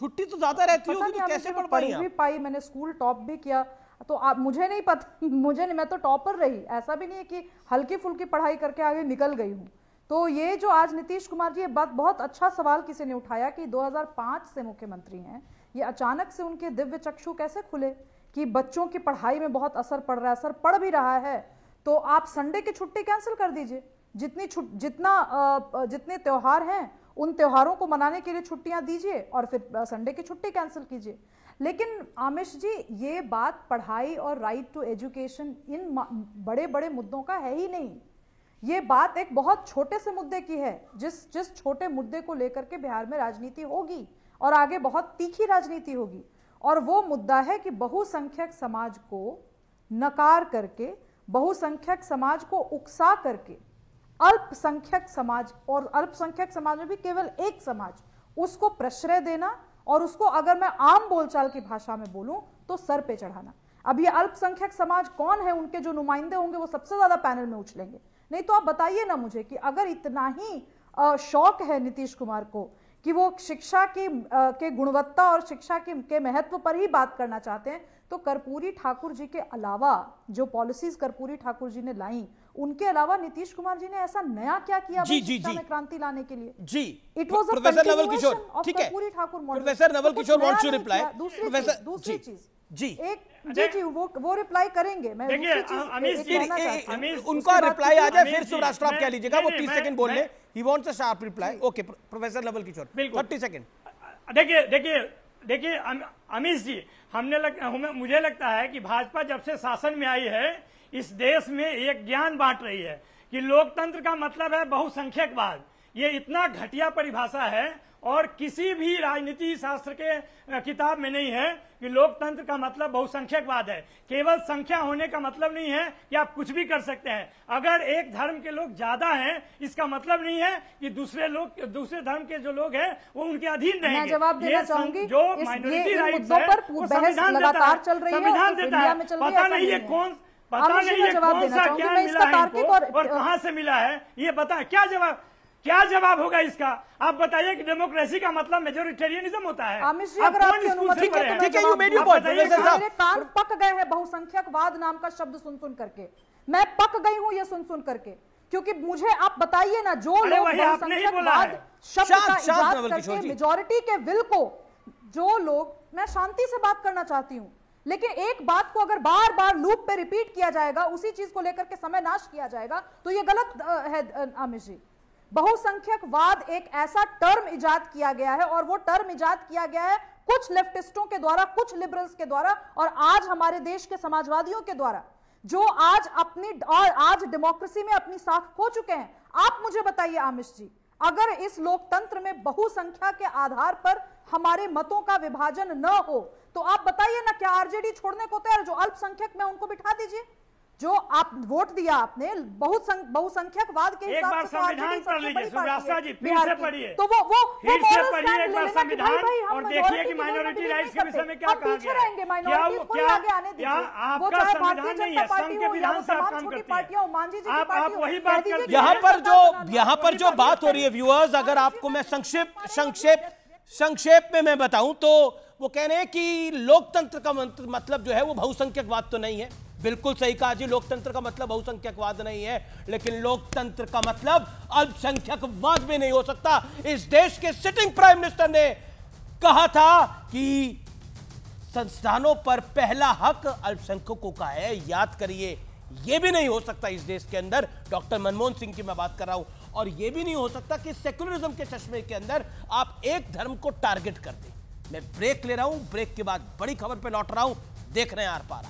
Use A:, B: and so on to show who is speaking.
A: छुट्टी तो ज्यादा रहती होगी तो कैसे पढ़ पाई?
B: भी पाई, मैंने स्कूल टॉप भी किया, तो आप मुझे नहीं पता, मुझे नहीं, मैं तो टॉपर रही, ऐसा भी नहीं है कि हल्की फुल्की पढ़ाई करके आगे निकल गई हूँ। तो ये जो आज नीतीश कुमार जी, ये बात बहुत अच्छा सवाल किसी ने उठाया कि 2005 से मुख्यमंत्री हैं, ये अचानक से उनके दिव्य चक्षु कैसे खुले कि बच्चों की पढ़ाई में बहुत असर पड़ रहा है, असर पड़ भी रहा है, तो आप संडे की छुट्टी कैंसिल कर दीजिए, जितने त्योहार हैं उन त्योहारों को मनाने के लिए छुट्टियां दीजिए और फिर संडे की छुट्टी कैंसिल कीजिए। लेकिन आमिश जी, ये बात पढ़ाई और राइट टू एजुकेशन इन बड़े बड़े मुद्दों का है ही नहीं, ये बात एक बहुत छोटे से मुद्दे की है, जिस छोटे मुद्दे को लेकर के बिहार में राजनीति होगी और आगे बहुत तीखी राजनीति होगी, और वो मुद्दा है कि बहुसंख्यक समाज को नकार करके, बहुसंख्यक समाज को उकसा करके अल्पसंख्यक समाज, और अल्पसंख्यक समाज में भी केवल एक समाज, उसको प्रश्रय देना और उसको, अगर मैं आम बोलचाल की भाषा में बोलूं तो सर पे चढ़ाना। अब ये अल्पसंख्यक समाज कौन है, उनके जो नुमाइंदे होंगे वो सबसे ज्यादा पैनल में उछलेंगे। नहीं तो आप बताइए ना मुझे कि अगर इतना ही शौक है नीतीश कुमार को कि वो शिक्षा के गुणवत्ता और शिक्षा के महत्व पर ही बात करना चाहते हैं, तो कर्पूरी ठाकुर जी के अलावा जो पॉलिसीज कर्पूरी ठाकुर जी ने लाई, उनके अलावा नीतीश कुमार जी ने ऐसा नया क्या किया शिक्षा में क्रांति लाने के लिए?
A: जी,
B: it was
A: professor Naval Kishore, ठीक है,
B: Karpoori Thakur model.
A: Professor Naval Kishore wants to reply.
B: दूसरी चीज
A: जी
B: जी वो रिप्लाई करेंगे। मैं
A: उनका रिप्लाई आ जाए, फिर राष्ट्र आप क्या लीजिएगा, वो 30 सेकंड बोल ले, he wants a sharp reply. Okay professor Naval Kishore, 30 second.
C: देखिए अमीश जी, मुझे लगता है कि भाजपा जब से शासन में आई है, इस देश में एक ज्ञान बांट रही है कि लोकतंत्र का मतलब है बहुसंख्यकवाद। ये इतना घटिया परिभाषा है और किसी भी राजनीति शास्त्र के किताब में नहीं है कि लोकतंत्र का मतलब बहुसंख्यकवाद है। केवल संख्या होने का मतलब नहीं है कि आप कुछ भी कर सकते हैं। अगर एक धर्म के लोग ज्यादा हैं, इसका मतलब नहीं है कि दूसरे धर्म के जो लोग हैं वो उनके अधीन रहेंगे।
B: मैं जवाब देना चाहूंगी,
C: जो माइनॉरिटी राइट्स है वो संविधान देता है, संविधान देता है। पता नहीं है कौन सा ज्ञान मिला है इनको और कहां से मिला है, ये बता। क्या जवाब होगा इसका? आप बताइए कि डेमोक्रेसी का मतलब मेजोरिटेरियनिज्म होता है।
B: आमिश जी, अगर आपकी अनुमति है तो मेरे कान पक गए हैं बहुसंख्यकवाद नाम का शब्द सुन करके। मैं पक गई हूं ये सुन करके, क्योंकि मुझे आप बताइए ना, जो लोग बहुसंख्यकवाद शब्द का इजाद करके मेजोरिटी के विल को, जो लोग, मैं शांति से बात करना चाहती हूं, लेकिन एक बात को अगर बार बार लूप पे रिपीट किया जाएगा, उसी चीज को लेकर के समय नाश किया जाएगा, तो ये गलत है आमिश जी। बहुसंख्यकवाद एक ऐसा टर्म इजाद किया गया है, और वो टर्म इजाद किया गया है कुछ लेफ्टिस्टों के द्वारा, कुछ लिबरल्स के द्वारा, और आज हमारे देश के समाजवादियों के द्वारा, जो आज डेमोक्रेसी में अपनी साख खो चुके हैं। आप मुझे बताइए आमिश जी, अगर इस लोकतंत्र में बहुसंख्या के आधार पर हमारे मतों का विभाजन न हो, तो आप बताइए ना, क्या आरजेडी छोड़ने को तैयार? जो अल्पसंख्यक में उनको बिठा दीजिए, जो आप वोट दिया आपने बहुसंख्यकवाद के हिसाब से,
C: संविधान पढ़ लीजिए सुब्रासा जी, फिर से पढ़िए,
B: तो वो
C: फिर से पढ़िए एक बार संविधान और देखिए कि माइनॉरिटी राइट्स के विषय में क्या कहा गया है। क्या आपका संविधान नहीं है, संघ के विधान से आप काम करते हैं, आप वही बात करते हैं।
A: यहाँ पर जो बात हो रही है व्यूअर्स, अगर आपको मैं संक्षेप में मैं बताऊं तो वो कह रहे हैं कि लोकतंत्र का मतलब जो है वो बहुसंख्यकवाद तो नहीं है। बिल्कुल सही कहा जी, लोकतंत्र का मतलब बहुसंख्यकवाद नहीं है, लेकिन लोकतंत्र का मतलब अल्पसंख्यकवाद भी नहीं हो सकता। इस देश के सिटिंग प्राइम मिनिस्टर ने कहा था कि संस्थानों पर पहला हक अल्पसंख्यकों का है, याद करिए। यह भी नहीं हो सकता इस देश के अंदर, डॉक्टर मनमोहन सिंह की मैं बात कर रहा हूं, और यह भी नहीं हो सकता कि सेक्युलरिज्म के चश्मे के अंदर आप एक धर्म को टारगेट कर दें। मैं ब्रेक ले रहा हूं, ब्रेक के बाद बड़ी खबर पे लौट रहा हूं, देख रहे हैं आर पार।